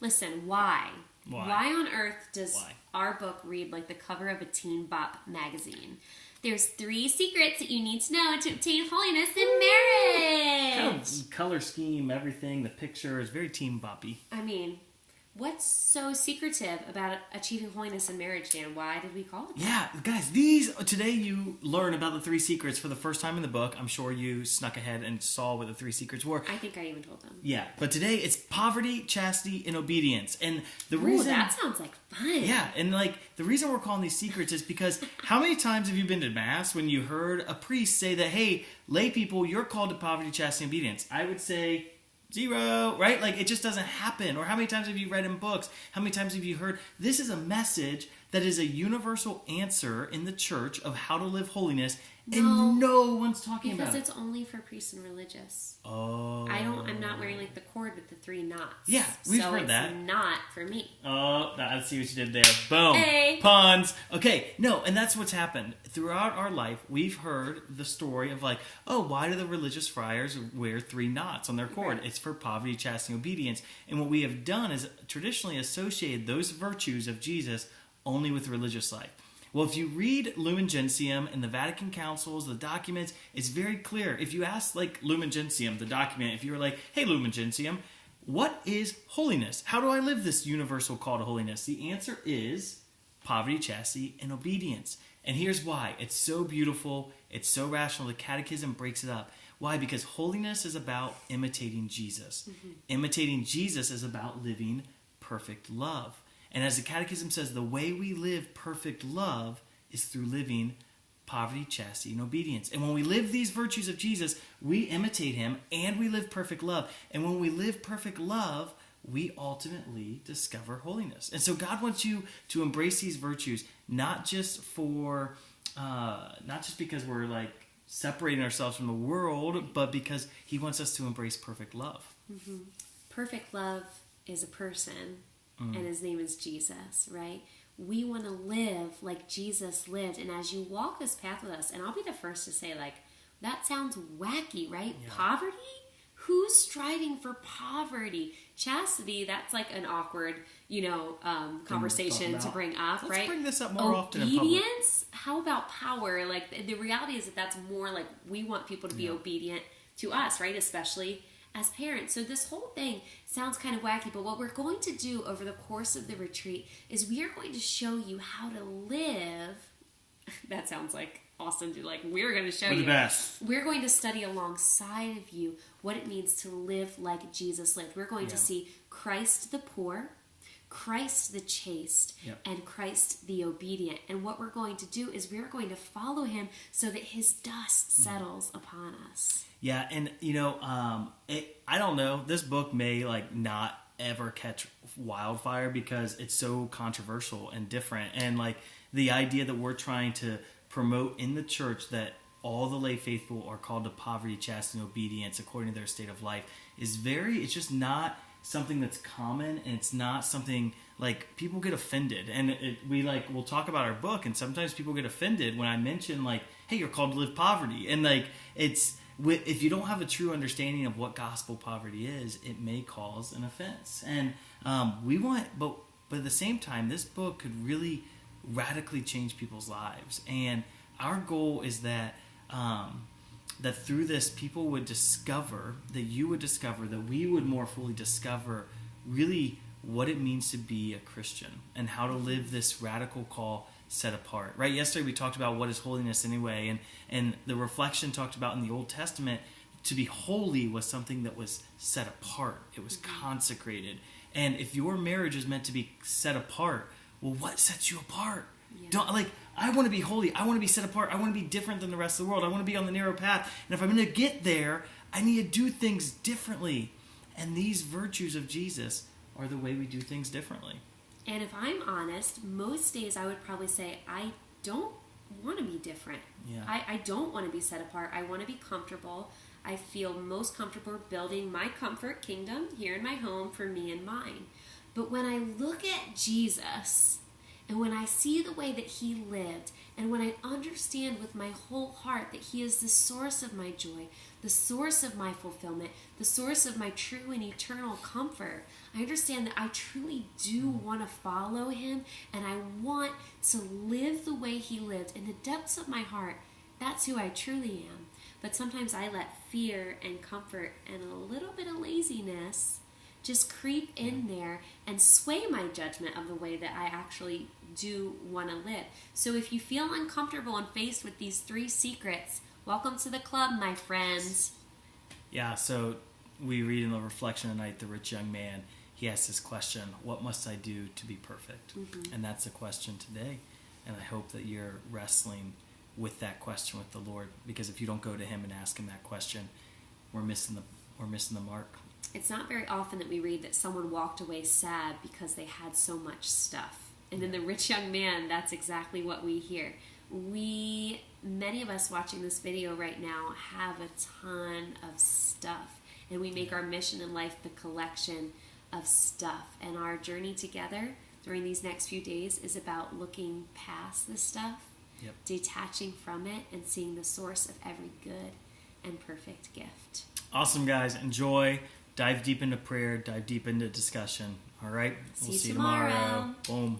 Listen, why? Why on earth does Why? our book read like the cover of a Teen Bop magazine? There's 3 secrets that you need to know to obtain holiness in marriage. Kind of color scheme, everything, the picture is very Teen Boppy. I mean, what's so secretive about achieving holiness in marriage, Dan? Why did we call it that? Yeah, guys, today you learn about the 3 secrets for the first time in the book. I'm sure you snuck ahead and saw what the 3 secrets were. I think I even told them. Yeah, but today it's poverty, chastity, and obedience. And the Ooh, reason... that sounds like fun. Yeah, and like the reason we're calling these secrets is because how many times have you been to Mass when you heard a priest say that, hey, lay people, you're called to poverty, chastity, and obedience? I would say 0, right? Like, it just doesn't happen. Or how many times have you read in books? How many times have you heard? This is a message that is a universal answer in the church of how to live holiness, and no one's talking about it. Because it's only for priests and religious. Oh. I'm not wearing like the cord with the 3 knots. Yeah, we've heard that. So it's not for me. Oh, I see what you did there. Boom. Hey. Puns. Okay, no, and that's what's happened. Throughout our life, we've heard the story of like, oh, why do the religious friars wear 3 knots on their cord? Right. It's for poverty, chastity, and obedience. And what we have done is traditionally associated those virtues of Jesus only with religious life. Well, if you read Lumen Gentium and the Vatican Councils, the documents, it's very clear. If you ask, like, Lumen Gentium, the document, if you were like, hey, Lumen Gentium, what is holiness? How do I live this universal call to holiness? The answer is poverty, chastity, and obedience. And here's why. It's so beautiful. It's so rational. The Catechism breaks it up. Why? Because holiness is about imitating Jesus. Mm-hmm. Imitating Jesus is about living perfect love. And as the Catechism says, the way we live perfect love is through living poverty, chastity, and obedience. And when we live these virtues of Jesus, we imitate him and we live perfect love. And when we live perfect love, we ultimately discover holiness. And so God wants you to embrace these virtues, not just because we're like separating ourselves from the world, but because he wants us to embrace perfect love. Mm-hmm. Perfect love is a person. And his name is Jesus, right? We want to live like Jesus lived. And as you walk this path with us, and I'll be the first to say, like, that sounds wacky, right? Yeah. Poverty? Who's striving for poverty? Chastity, that's like an awkward, conversation to bring up, right? Let's bring this up more often in public. Obedience? How about power? Like, the reality is that that's more like we want people to be obedient to us, right? Especially as parents. So this whole thing sounds kind of wacky, but what we're going to do over the course of the retreat is we are going to show you how to live. That sounds like Austin do. Like, we're going to show you. The best. We're going to study alongside of you what it means to live like Jesus lived. We're going to see Christ the poor, Christ the chaste, and Christ the obedient. And what we're going to do is we're going to follow him so that his dust settles upon us. Yeah, and I don't know. This book may not ever catch wildfire because it's so controversial and different. And the idea that we're trying to promote in the church that all the lay faithful are called to poverty, chastity, and obedience according to their state of life is it's just not something that's common, and it's not something people get offended. And we'll talk about our book, and sometimes people get offended when I mention hey, you're called to live poverty, and if you don't have a true understanding of what gospel poverty is, it may cause an offense. And but at the same time, this book could really radically change people's lives. And our goal is that that through this, people would discover, that you would discover, that we would more fully discover really what it means to be a Christian and how to live this radical call set apart. Right? Yesterday we talked about what is holiness anyway, and the reflection talked about in the Old Testament, to be holy was something that was set apart. It was consecrated. And if your marriage is meant to be set apart, well, what sets you apart? Yeah. I want to be holy. I want to be set apart. I want to be different than the rest of the world. I want to be on the narrow path. And if I'm going to get there, I need to do things differently. And these virtues of Jesus are the way we do things differently. And if I'm honest, most days I would probably say, I don't want to be different. Yeah. I don't want to be set apart. I want to be comfortable. I feel most comfortable building my comfort kingdom here in my home for me and mine. But when I look at Jesus And when I see the way that he lived, and when I understand with my whole heart that he is the source of my joy, the source of my fulfillment, the source of my true and eternal comfort, I understand that I truly do want to follow him, and I want to live the way he lived. In the depths of my heart, that's who I truly am. But sometimes I let fear and comfort and a little bit of laziness just creep in there and sway my judgment of the way that I actually do want to live. So if you feel uncomfortable and faced with these 3 secrets, welcome to the club, my friends. Yeah, so we read in the reflection tonight, the rich young man, he asked this question, what must I do to be perfect? Mm-hmm. And that's the question today. And I hope that you're wrestling with that question with the Lord, because if you don't go to him and ask him that question, we're missing the mark. It's not very often that we read that someone walked away sad because they had so much stuff. And in the rich young man, that's exactly what we hear. Many of us watching this video right now have a ton of stuff, and we make our mission in life the collection of stuff. And our journey together during these next few days is about looking past the stuff, detaching from it, and seeing the source of every good and perfect gift. Awesome, guys. Enjoy. Dive deep into prayer. Dive deep into discussion. All right? See you tomorrow. Boom.